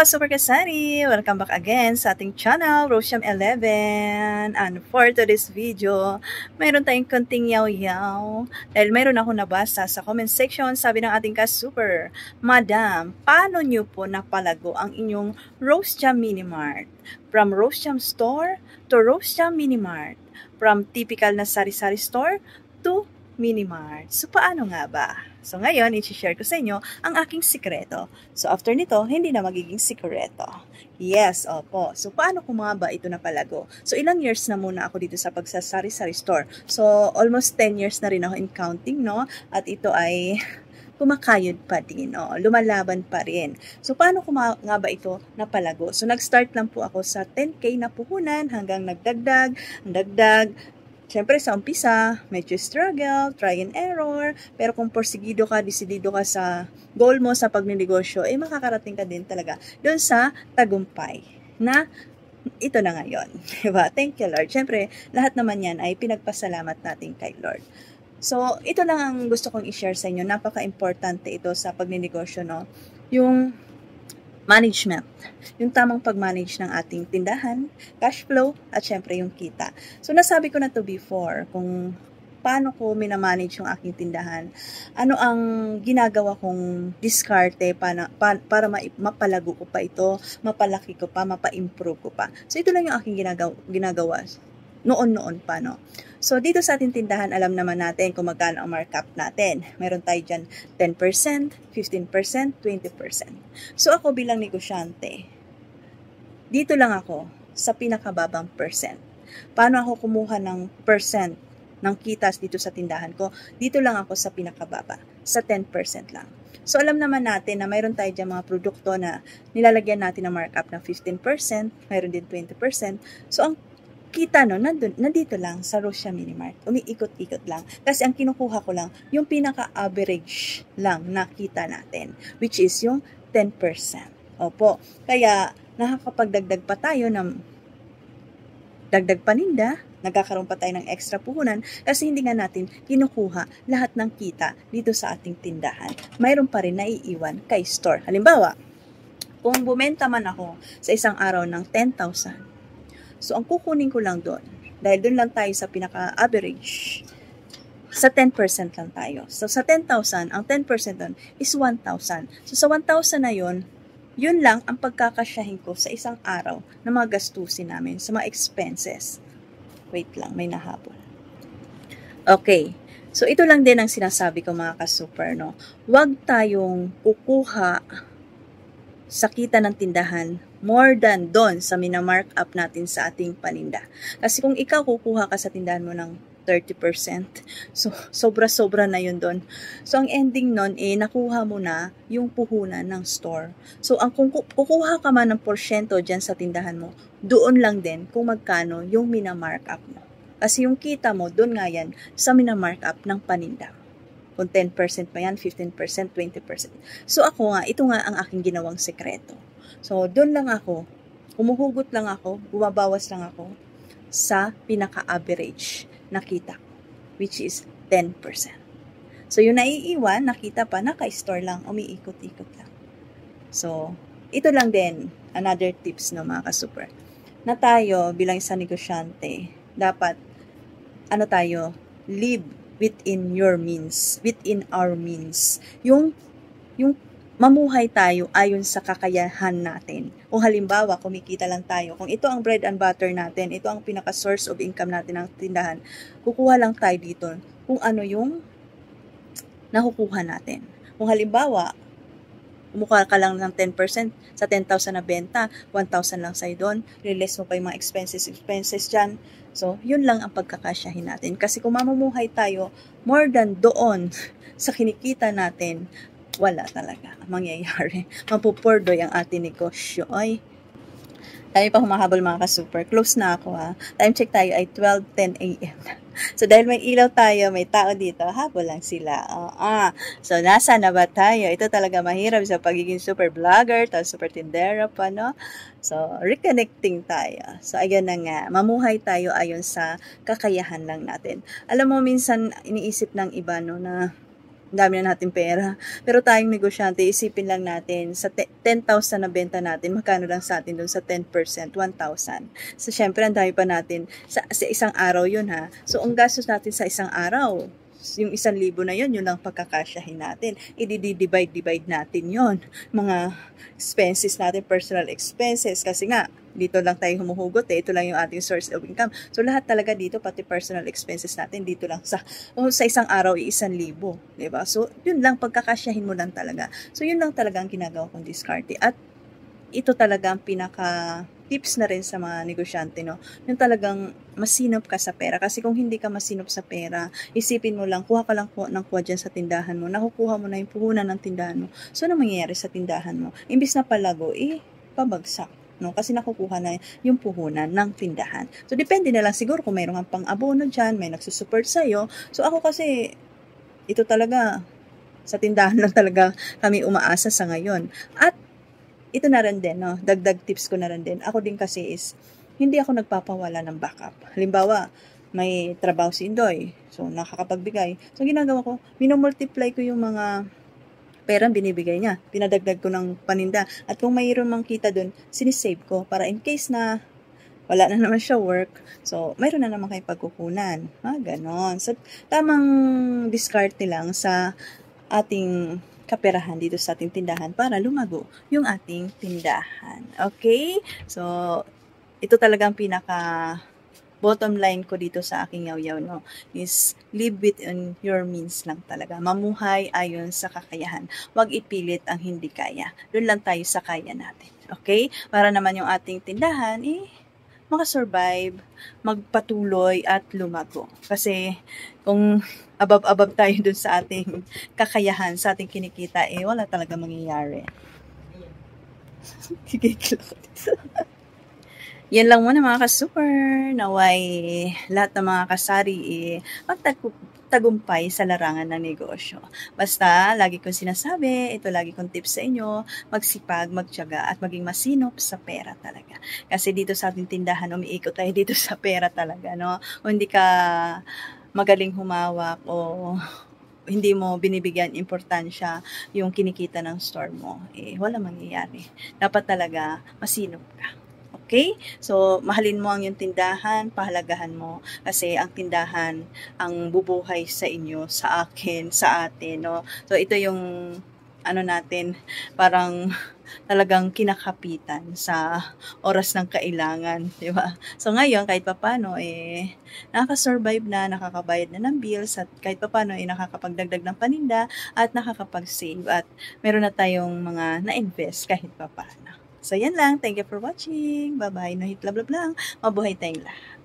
mga super kasari! Welcome back again sa ating channel, Rosham11. And for today's video, mayroon tayong konting yaw-yaw. Dahil mayroon ako nabasa sa comment section, sabi ng ating ka-super, Madam, paano nyo po napalago ang inyong Rosham Mini Mart? From Rosham Store to Rosham Mini Mart. From typical na sari-sari store to Mini Mart. So, paano nga ba? So, ngayon, i-share ko sa inyo ang aking sikreto. So, after nito, hindi na magiging sikreto. Yes, opo. So, paano ko nga ba ito napalago? So, ilang years na muna ako dito sa pagsasari-sari store. So, almost 10 years na rin ako in counting, no? At ito ay kumakayod pa din, no? Lumalaban pa rin. So, paano ko nga ba ito napalago? So, nag-start lang po ako sa 10K na puhunan hanggang nagdagdag. Siyempre sa umpisa, medyo struggle, try and error, pero kung porsigido ka, desidido ka sa goal mo sa pagninegosyo, makakarating ka din talaga doon sa tagumpay na ito na ngayon. Diba? Thank you, Lord. Siyempre, lahat naman yan ay pinagpasalamat natin kay Lord. So, ito lang ang gusto kong i-share sa inyo. Napaka-importante ito sa pagninegosyo, no? Yung management, yung tamang pag-manage ng ating tindahan, cash flow, at syempre yung kita. So, nasabi ko na to before, kung paano ko minamanage yung aking tindahan, ano ang ginagawa kong diskarte para mapalago ko pa ito, mapalaki ko pa, mapa-improve ko pa. So, ito lang yung aking ginagawa noon pa, no? So, dito sa ating tindahan, alam naman natin kung magkano ang markup natin. Meron tayo dyan 10%, 15%, 20%. So, ako bilang negosyante, dito lang ako sa pinakababang percent. Paano ako kumuha ng percent ng kitas dito sa tindahan ko? Dito lang ako sa pinakababa, sa 10% lang. So, alam naman natin na mayroon tayo dyan mga produkto na nilalagyan natin ng markup ng 15%, mayroon din 20%. So, ang kita no, nandito lang sa Rosham Mini Mart. Umiikot-ikot lang. Kasi ang kinukuha ko lang, yung pinaka-average lang na kita natin, which is yung 10%. Opo. Kaya, nakakapagdagdag pa tayo ng dagdag paninda, nagkakaroon pa tayo ng extra puhunan kasi hindi nga natin kinukuha lahat ng kita dito sa ating tindahan. Mayroon pa rin naiiwan kay store. Halimbawa, kung bumenta man ako sa isang araw ng 10,000, so, ang kukunin ko lang doon, dahil doon lang tayo sa pinaka-average, sa 10% lang tayo. So, sa 10,000, ang 10% doon is 1,000. So, sa 1,000 na yun lang ang pagkakasyahin ko sa isang araw na mga gastusin namin, sa mga expenses. Wait lang, may nahabol. Okay. So, ito lang din ang sinasabi ko mga ka-super, no? Huwag tayong kukuha sa kita ng tindahan more than doon sa minamark up natin sa ating paninda. Kasi kung ikaw kukuha ka sa tindahan mo ng 30%, so sobra-sobra na yun doon. So ang ending nun, nakuha mo na yung puhunan ng store. So ang kung kukuha ka man ng porsyento dyan sa tindahan mo, doon lang din kung magkano yung minamark up mo. Kasi yung kita mo, doon nga yan sa minamark up ng paninda. Kung 10% pa yan, 15%, 20%. So ako nga, ito nga ang aking ginawang sekreto. So, doon lang ako, humuhugot lang ako, bumabawas lang ako sa pinaka-average na kita ko, which is 10%. So, yung naiiwan, nakita pa, naka-store lang, umiikot-ikot lang. So, ito lang din, another tips no mga ka-super, na tayo bilang isang negosyante, dapat, live within your means, within our means. Yung mamuhay tayo ayon sa kakayahan natin. Kung halimbawa, kumikita lang tayo, kung ito ang bread and butter natin, ito ang pinaka-source of income natin ng tindahan, kukuha lang tayo dito kung ano yung nakukuha natin. Kung halimbawa, kumukuha ka lang ng 10%, sa 10,000 na benta, 1,000 lang sa'yo doon, release mo pa yung mga expenses dyan. So, yun lang ang pagkakasyahin natin. Kasi kung mamumuhay tayo more than doon sa kinikita natin, wala talaga mangyayari. Mapupurdoy ang ating negosyo. Ay, tayo pa humahabol mga ka-super. Close na ako ha. Time check tayo ay 12:10 a.m. So, dahil may ilaw tayo, may tao dito, habol lang sila. So, nasa na ba tayo? Ito talaga mahirap sa pagiging super vlogger, tapos super tindera pa, no? So, reconnecting tayo. So, ayun na nga. Mamuhay tayo ayon sa kakayahan lang natin. Alam mo, minsan iniisip ng iba, no, na dami na natin pera. Pero tayong negosyante, isipin lang natin, sa 10,000 na benta natin, magkano lang sa atin doon sa 10%, 1,000. So, syempre, ang dami pa natin. Sa isang araw yun, ha. So, ang gastos natin sa isang araw, yung 1,000 na yun lang pagkakasyahin natin. I-divide natin yon, mga expenses natin, personal expenses. Kasi nga, dito lang tayo humuhugot ito lang yung ating source of income. So, lahat talaga dito, pati personal expenses natin, dito lang sa isang araw, 1,000. Diba? So, yun lang, pagkakasyahin mo lang talaga. So, yun lang talaga ang ginagawa kong diskarte. At, ito talaga ang pinaka tips na rin sa mga negosyante, no? Yung talagang masinop ka sa pera. Kasi kung hindi ka masinop sa pera, isipin mo lang, kuha ka lang ng kuha dyan sa tindahan mo, nakukuha mo na yung puhunan ng tindahan mo. So, ano mangyayari sa tindahan mo? Imbis na palago, pabagsak. No? Kasi nakukuha na yung puhunan ng tindahan. So, depende na lang siguro kung mayroong pang-abono dyan, may nagsusupport sa'yo. So, ako kasi, ito talaga, sa tindahan lang talaga kami umaasa sa ngayon. At, ito na rin din, no? Dagdag tips ko na rin din. Ako din kasi is, hindi ako nagpapawala ng backup. Halimbawa, may trabaho si Indoy. So, nakakapagbigay. So, ginagawa ko, minomultiply ko yung mga perang binibigay niya. Pinadagdag ko ng paninda. At kung mayroon mang kita dun, sinisave ko para in case na wala na naman siya work. So, mayroon na naman kayo pagkukunan. Ganon. So, tamang diskarte lang sa ating kaperahan dito sa ating tindahan para lumago yung ating tindahan. Okay? So, ito talagang pinaka bottom line ko dito sa aking yaw-yaw, no, is live within your means lang talaga. Mamuhay ayon sa kakayahan. Huwag ipilit ang hindi kaya. Doon lang tayo sa kaya natin. Okay? Para naman yung ating tindahan, makasurvive, magpatuloy at lumago. Kasi kung above tayo dun sa ating kakayahan, sa ating kinikita, wala talaga mangyayari. Yan lang muna mga ka-super. Naway lahat ng mga kasari magtagumpay sa larangan ng negosyo. Basta, lagi kong sinasabi, ito lagi kong tips sa inyo, magsipag, magtiyaga, at maging masinop sa pera talaga. Kasi dito sa ating tindahan, umiikot tayo dito sa pera talaga, no? O hindi ka magaling humawak o hindi mo binibigyan importansya yung kinikita ng store mo, wala mangyayari. Dapat talaga masinop ka. Okay? So, mahalin mo ang iyong tindahan, pahalagahan mo. Kasi ang tindahan ang bubuhay sa inyo, sa akin, sa atin, no? So, ito yung, natin, parang talagang kinakapitan sa oras ng kailangan, di ba? So, ngayon, kahit papano, nakaka-survive na, nakakabayad na ng bills, at kahit papano, nakakapagdagdag ng paninda, at nakakapag-save, at meron na tayong mga na-invest kahit papano. So, yan lang. Thank you for watching. Bye-bye. No hit love lang. Mabuhay tayong lahat.